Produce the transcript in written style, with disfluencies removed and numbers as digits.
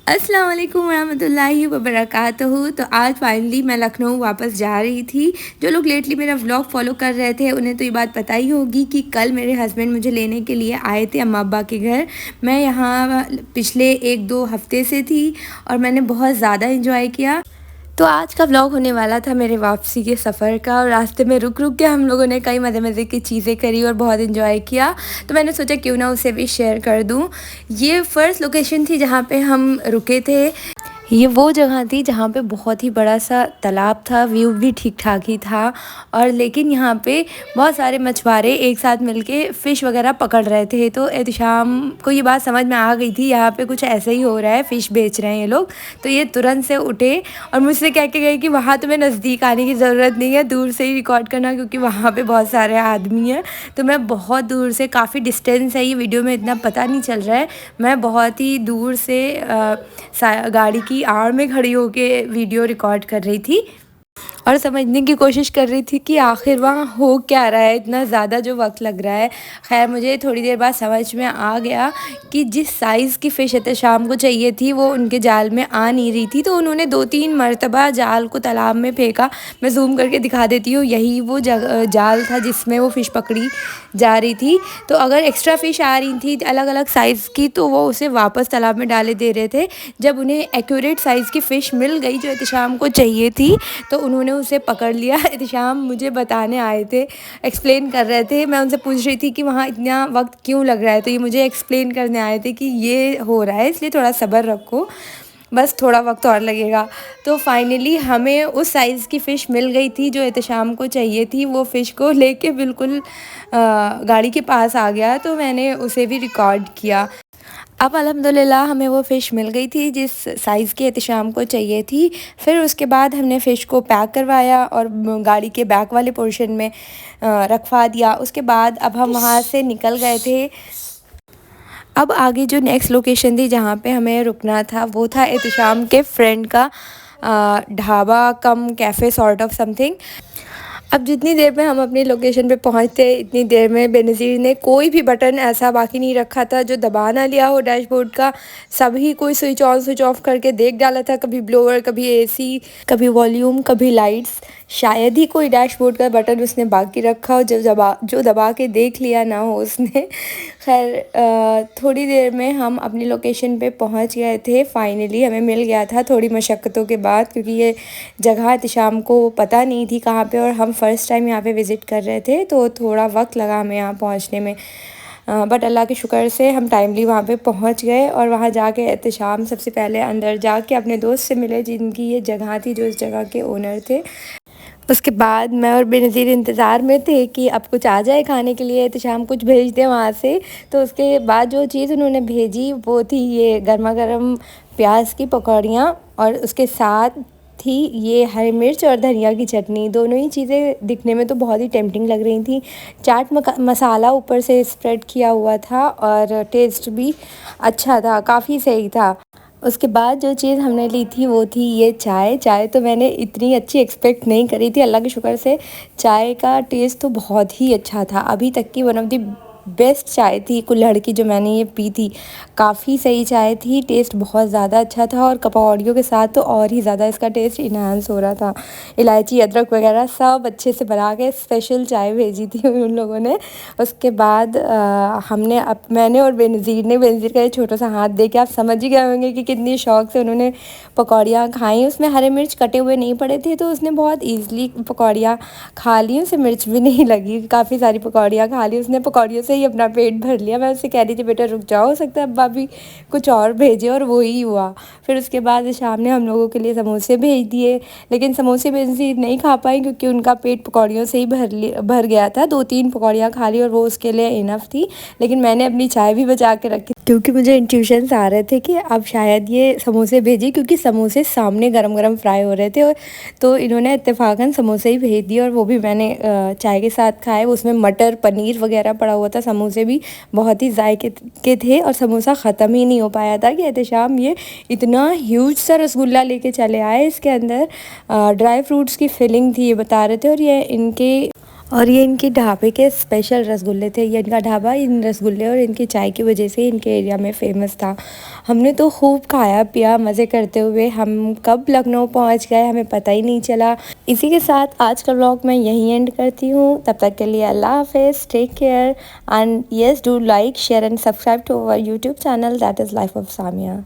अस्सलाम वालेकुम रहमतुल्लाहि व बरकातहू। तो आज फाइनली मैं लखनऊ वापस जा रही थी। जो लोग लेटली मेरा व्लॉग फॉलो कर रहे थे उन्हें तो ये बात पता ही होगी कि कल मेरे हस्बैंड मुझे लेने के लिए आए थे अम्मा अब्बा के घर। मैं यहाँ पिछले 1-2 हफ्ते से थी और मैंने बहुत ज़्यादा इंजॉय किया। तो आज का व्लॉग होने वाला था मेरे वापसी के सफ़र का, और रास्ते में रुक रुक के हम लोगों ने कई मज़े मज़े की चीज़ें करी और बहुत इन्जॉय किया। तो मैंने सोचा क्यों ना उसे भी शेयर कर दूँ। ये फ़र्स्ट लोकेशन थी जहाँ पे हम रुके थे। ये वो जगह थी जहाँ पे बहुत ही बड़ा सा तालाब था, व्यू भी ठीक ठाक ही था। और लेकिन यहाँ पे बहुत सारे मछुआरे एक साथ मिलके फ़िश वगैरह पकड़ रहे थे। तो एहतशाम को ये बात समझ में आ गई थी यहाँ पे कुछ ऐसे ही हो रहा है, फ़िश बेच रहे हैं ये लोग। तो ये तुरंत से उठे और मुझसे कह के गए कि वहाँ तुम्हें नज़दीक आने की ज़रूरत नहीं है, दूर से ही रिकॉर्ड करना, क्योंकि वहाँ पे बहुत सारे आदमी हैं। तो मैं बहुत दूर से, काफ़ी डिस्टेंस है, ये वीडियो में इतना पता नहीं चल रहा है, मैं बहुत ही दूर से गाड़ी की आड़ में खड़ी होके वीडियो रिकॉर्ड कर रही थी और समझने की कोशिश कर रही थी कि आखिर वहाँ हो क्या रहा है, इतना ज़्यादा जो वक्त लग रहा है। खैर मुझे थोड़ी देर बाद समझ में आ गया कि जिस साइज़ की फ़िश एहतशाम को चाहिए थी वो उनके जाल में आ नहीं रही थी। तो उन्होंने 2-3 मरतबा जाल को तालाब में फेंका। मैं ज़ूम करके दिखा देती हूँ, यही वो जाल था जिसमें वो फ़िश पकड़ी जा रही थी। तो अगर एक्स्ट्रा फ़िश आ रही थी अलग अलग साइज़ की तो वो उसे वापस तालाब में डाले दे रहे थे। जब उन्हें एक्यूरेट साइज़ की फ़िश मिल गई जो एहतशाम को चाहिए थी तो उन्होंने उसे पकड़ लिया। एहतशाम मुझे बताने आए थे, एक्सप्लेन कर रहे थे। मैं उनसे पूछ रही थी कि वहाँ इतना वक्त क्यों लग रहा है, तो ये मुझे एक्सप्लेन करने आए थे कि ये हो रहा है इसलिए थोड़ा सब्र रखो, बस थोड़ा वक्त और लगेगा। तो फाइनली हमें उस साइज़ की फ़िश मिल गई थी जो एहतशाम को चाहिए थी। वो फ़िश को लेके बिल्कुल गाड़ी के पास आ गया, तो मैंने उसे भी रिकॉर्ड किया। अब अल्हम्दुलिल्लाह हमें वो फ़िश मिल गई थी जिस साइज़ की एहतशाम को चाहिए थी। फिर उसके बाद हमने फ़िश को पैक करवाया और गाड़ी के बैक वाले पोर्शन में रखवा दिया। उसके बाद अब हम वहाँ से निकल गए थे। अब आगे जो नेक्स्ट लोकेशन थी जहाँ पे हमें रुकना था वो था एहतशाम के फ्रेंड का ढाबा कम कैफ़े सॉर्ट ऑफ समथिंग। अब जितनी देर में हम अपनी लोकेशन पे पहुँचते इतनी देर में बेनज़ीर ने कोई भी बटन ऐसा बाकी नहीं रखा था जो दबा ना लिया हो डैशबोर्ड का। सभी कोई स्विच ऑन स्विच ऑफ करके देख डाला था, कभी ब्लोअर, कभी एसी, कभी वॉल्यूम, कभी लाइट्स। शायद ही कोई डैशबोर्ड का बटन उसने बाकी रखा हो जो दबा के देख लिया ना हो उसने। खैर थोड़ी देर में हम अपनी लोकेशन पे पहुंच गए थे। फाइनली हमें मिल गया था थोड़ी मशक्क़तों के बाद, क्योंकि ये जगह एहतशाम को पता नहीं थी कहाँ पे और हम फ़र्स्ट टाइम यहाँ पे विज़िट कर रहे थे, तो थोड़ा वक्त लगा हमें यहाँ पहुँचने में। बट अल्लाह के शुक्र से हम टाइमली वहाँ पे पहुँच गए और वहाँ जाके एहतशाम सबसे पहले अंदर जाके अपने दोस्त से मिले जिनकी ये जगह थी, जो इस जगह के ओनर थे। उसके बाद मैं और बेनज़ीर इंतज़ार में थे कि अब कुछ आ जाए खाने के लिए, एहतशाम कुछ भेज दें वहाँ से। तो उसके बाद जो चीज़ उन्होंने भेजी वो थी ये गर्मा गर्म प्याज की पकौड़ियाँ और उसके साथ थी ये हरी मिर्च और धनिया की चटनी। दोनों ही चीज़ें दिखने में तो बहुत ही टेम्पटिंग लग रही थी। चाट मसाला ऊपर से स्प्रेड किया हुआ था और टेस्ट भी अच्छा था, काफ़ी सही था। उसके बाद जो चीज़ हमने ली थी वो थी ये चाय तो मैंने इतनी अच्छी एक्सपेक्ट नहीं करी थी। अल्लाह के शुक्र से चाय का टेस्ट तो बहुत ही अच्छा था, अभी तक की वन ऑफ द बेस्ट चाय थी कुल्हड़ की जो मैंने ये पी थी। काफ़ी सही चाय थी, टेस्ट बहुत ज़्यादा अच्छा था और पकौड़ियों के साथ तो और ही ज़्यादा इसका टेस्ट इन्हांस हो रहा था। इलायची, अदरक वगैरह सब अच्छे से बना के स्पेशल चाय भेजी थी उन लोगों ने। उसके बाद मैंने और बेनज़ीर का एक छोटा सा हाथ दे के आप समझ ही गए होंगे कि कितनी शौक़ से उन्होंने पकौड़ियाँ खाई। उसमें हरे मिर्च कटे हुए नहीं पड़े थे तो उसने बहुत ईज़िली पकौड़ियाँ खा ली, उसे मिर्च भी नहीं लगी, काफ़ी सारी पकौड़ियाँ खा ली उसने, पकौड़ियों से ही अपना पेट भर लिया। मैं उससे कह रही थी बेटा रुक जाओ, हो सकता है अब्बा भी कुछ और भेजे, और वही हुआ। फिर उसके बाद शाम ने हम लोगों के लिए समोसे भेज दिए, लेकिन समोसे बेनज़ीर नहीं खा पाई क्योंकि उनका पेट पकौड़ियों से ही भर गया था। 2-3 पकौड़ियाँ खा ली और वो उसके लिए इनफ थी, लेकिन मैंने अपनी चाय भी बचा के रखी क्योंकि मुझे इंट्यूशंस आ रहे थे कि अब शायद ये समोसे भेजी, क्योंकि समोसे सामने गरम गरम फ्राई हो रहे थे और तो इन्होंने इत्तेफाकन समोसे ही भेज दिए और वो भी मैंने चाय के साथ खाए। उसमें मटर पनीर वगैरह पड़ा हुआ था, समोसे भी बहुत ही जायके के थे और समोसा ख़त्म ही नहीं हो पाया था कि एहतशाम ये इतना ह्यूज सा रसगुल्ला लेके चले आए। इसके अंदर ड्राई फ्रूट्स की फिलिंग थी ये बता रहे थे, और ये इनके ढाबे के स्पेशल रसगुल्ले थे। ये इनका ढाबा इन रसगुल्ले और इनकी चाय की वजह से इनके एरिया में फ़ेमस था। हमने तो खूब खाया पिया मज़े करते हुए। हम कब लखनऊ पहुंच गए हमें पता ही नहीं चला। इसी के साथ आज का व्लॉग मैं यहीं एंड करती हूँ। तब तक के लिए अल्लाह हाफ़िज़, take care and yes do like share and subscribe to our YouTube channel that is life of Samia.